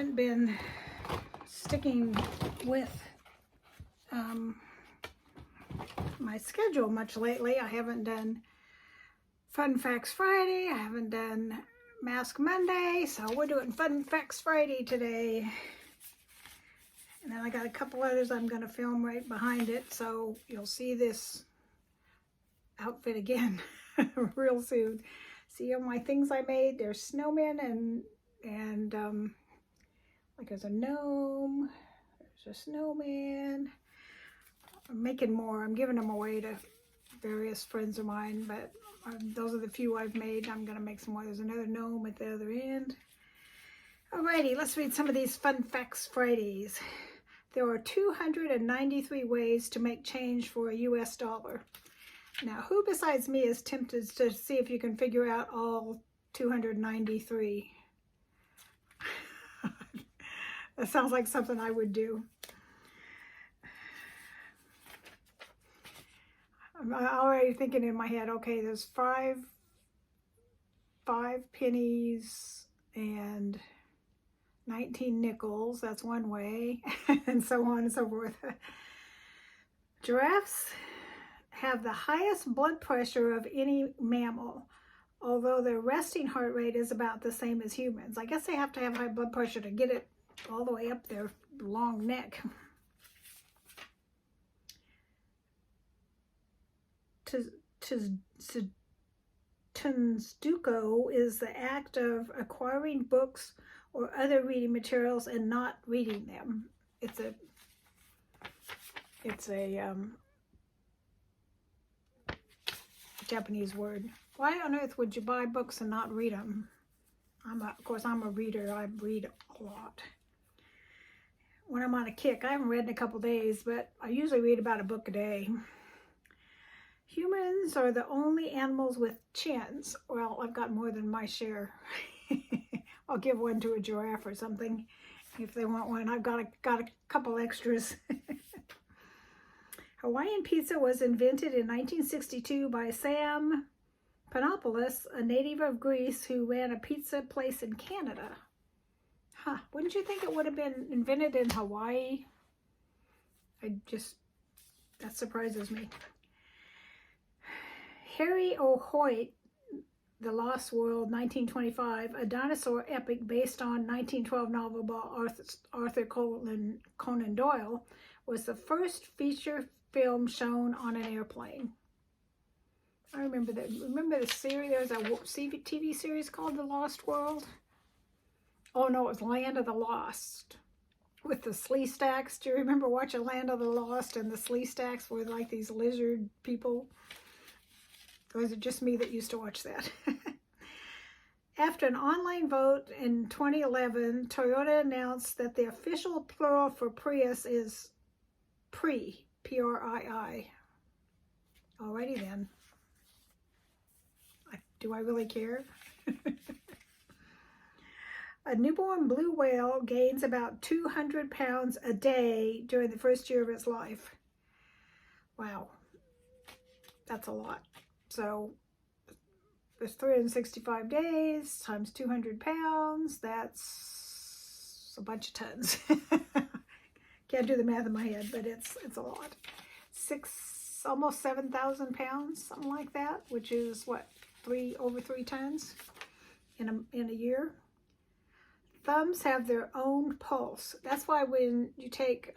haven't been sticking with my schedule much lately. I haven't done Fun Facts Friday. I haven't done Mask Monday. So we're doing Fun Facts Friday today. And then I got a couple others I'm going to film right behind it. So you'll see this outfit again real soon. See all my things I made. There's snowmen and like there's a gnome, there's a snowman. I'm making more. I'm giving them away to various friends of mine, but those are the few I've made. I'm going to make some more. There's another gnome at the other end. Alrighty, let's read some of these Fun Facts Fridays. There are 293 ways to make change for a US dollar. Now, who besides me is tempted to see if you can figure out all 293? That sounds like something I would do. I'm already thinking in my head, okay, there's five pennies and 19 nickels. That's one way, and so on and so forth. Giraffes have the highest blood pressure of any mammal, although their resting heart rate is about the same as humans. I guess they have to have high blood pressure to get it all the way up their long neck. Tunstuco is the act of acquiring books or other reading materials and not reading them. It's a Japanese word. Why on earth would you buy books and not read them? Of course, I'm a reader. I read a lot. When I'm on a kick, I haven't read in a couple days, but I usually read about a book a day. Humans are the only animals with chins. Well, I've got more than my share. I'll give one to a giraffe or something if they want one. I've got a couple extras. Hawaiian pizza was invented in 1962 by Sam Panopoulos, a native of Greece who ran a pizza place in Canada. Huh, wouldn't you think it would have been invented in Hawaii? That surprises me. Harry O'Hoyt, The Lost World, 1925, a dinosaur epic based on 1912 novel by Arthur Conan Doyle, was the first feature film shown on an airplane. I remember that. Remember the series? There was a TV series called The Lost World. Oh no, it was Land of the Lost with the Sleestacks. Do you remember watching Land of the Lost? And the Sleestacks were like these lizard people. Or was it just me that used to watch that? After an online vote in 2011, Toyota announced that the official plural for Prius is Pri, P-R-I-I. Alrighty then. Do I really care? A newborn blue whale gains about 200 pounds a day during the first year of its life. Wow. That's a lot. So there's 365 days times 200 pounds. That's a bunch of tons. Can't do the math in my head, but it's a lot. Almost 7,000 pounds, something like that, which is what, over 3 tons in a year. Thumbs have their own pulse. That's why when you take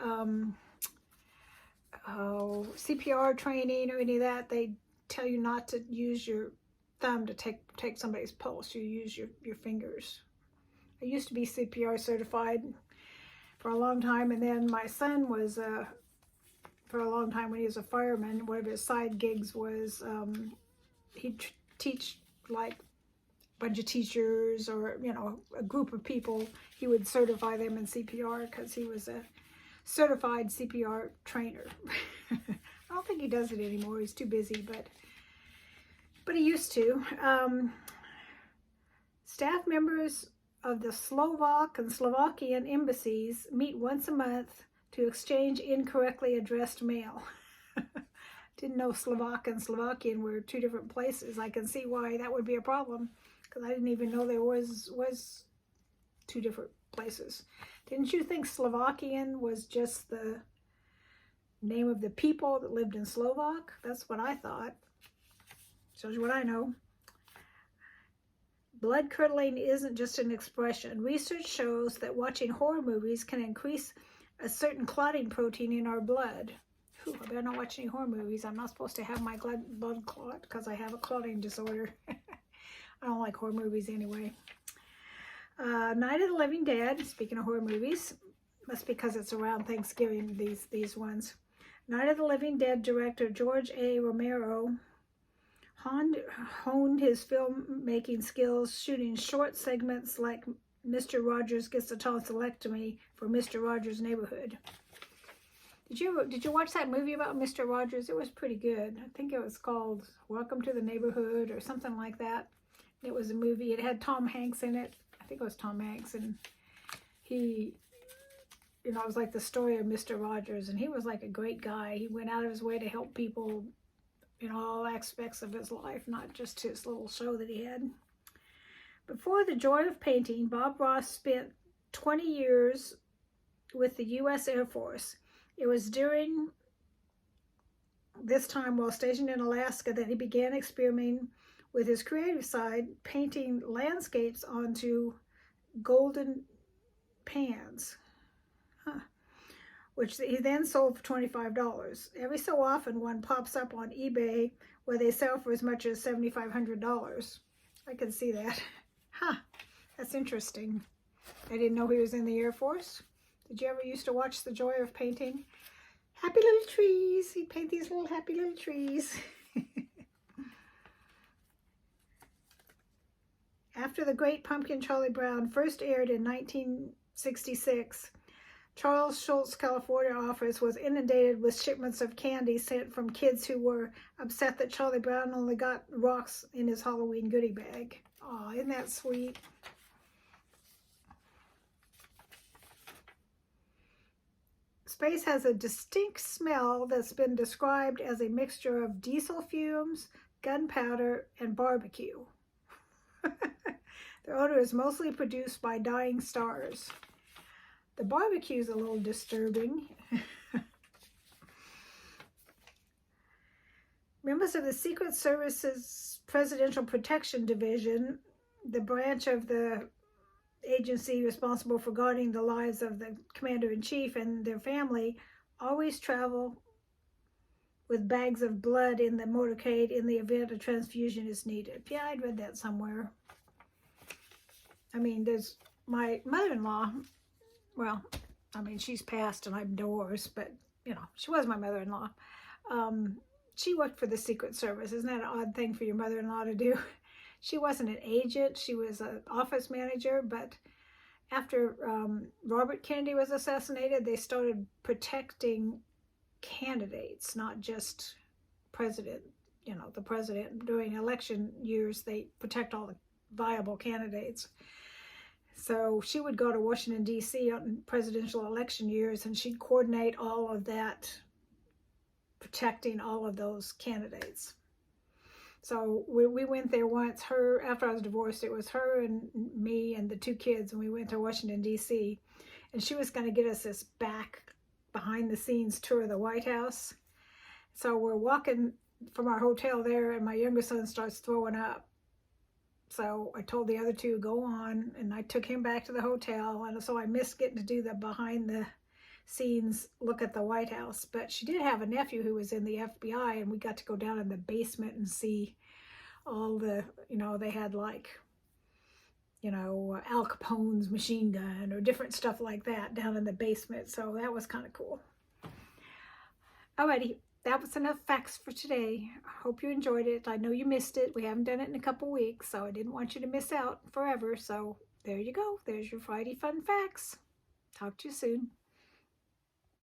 CPR training or any of that, they tell you not to use your thumb to take somebody's pulse. You use your fingers. I used to be CPR certified for a long time, and then my son was for a long time when he was a fireman. One of his side gigs was he'd teach like a bunch of teachers or a group of people. He would certify them in CPR because he was a certified CPR trainer. I don't think he does it anymore. He's too busy, but he used to. Staff members of the Slovak and Slovakian embassies meet once a month to exchange incorrectly addressed mail. Didn't know Slovak and Slovakian were 2 different places. I can see why that would be a problem, because I didn't even know there was 2 different places. Didn't you think Slovakian was just the name of the people that lived in Slovak? That's what I thought. Shows you what I know. Blood curdling isn't just an expression. Research shows that watching horror movies can increase a certain clotting protein in our blood. Whew, I better not watch any horror movies. I'm not supposed to have my blood clot because I have a clotting disorder. I don't like horror movies anyway. Night of the Living Dead, speaking of horror movies, that's because it's around Thanksgiving, these ones. Night of the Living Dead director George A. Romero honed his filmmaking skills shooting short segments like Mr. Rogers Gets a Tonsillectomy for Mr. Rogers' Neighborhood. Did you watch that movie about Mr. Rogers? It was pretty good. I think it was called Welcome to the Neighborhood or something like that. It was a movie. It had Tom Hanks in it. I think it was Tom Hanks, and he, it was like the story of Mr. Rogers, and he was like a great guy. He went out of his way to help people in all aspects of his life, not just his little show that he had. Before the joy of painting, Bob Ross spent 20 years with the U.S. Air Force. It was during this time while stationed in Alaska that he began experimenting with his creative side, painting landscapes onto golden pans, which he then sold for $25. Every so often, one pops up on eBay where they sell for as much as $7,500. I can see that. That's interesting. I didn't know he was in the Air Force. Did you ever used to watch The Joy of Painting? Happy little trees. He'd paint these little happy little trees. After The Great Pumpkin, Charlie Brown first aired in 1966, Charles Schultz, California office was inundated with shipments of candy sent from kids who were upset that Charlie Brown only got rocks in his Halloween goodie bag. Oh, isn't that sweet? Space has a distinct smell that's been described as a mixture of diesel fumes, gunpowder, and barbecue. The odor is mostly produced by dying stars. The barbecue is a little disturbing. Members of the Secret Service's Presidential Protection Division, the branch of the agency responsible for guarding the lives of the commander-in-chief and their family, always travel with bags of blood in the motorcade in the event a transfusion is needed. Yeah, I'd read that somewhere. I mean, there's my mother-in-law. Well, I mean, she's passed and I'm divorced, but, she was my mother-in-law. She worked for the Secret Service. Isn't that an odd thing for your mother-in-law to do? She wasn't an agent. She was an office manager, but after Robert Kennedy was assassinated, they started protecting candidates, not just president. The president. During election years, they protect all the viable candidates. So she would go to Washington, D.C. on presidential election years, and she'd coordinate all of that, protecting all of those candidates. So we went there once. After I was divorced, it was her and me and the two kids, and we went to Washington, D.C. And she was going to get us this behind-the-scenes tour of the White House. So we're walking from our hotel there, and my younger son starts throwing up. So I told the other two, go on, and I took him back to the hotel, and so I missed getting to do the behind-the-scenes look at the White House. But she did have a nephew who was in the FBI, and we got to go down in the basement and see all the, they had like, Al Capone's machine gun or different stuff like that down in the basement. So that was kind of cool. Alrighty. That was enough facts for today. I hope you enjoyed it. I know you missed it. We haven't done it in a couple weeks, so I didn't want you to miss out forever. So there you go. There's your Friday Fun Facts. Talk to you soon.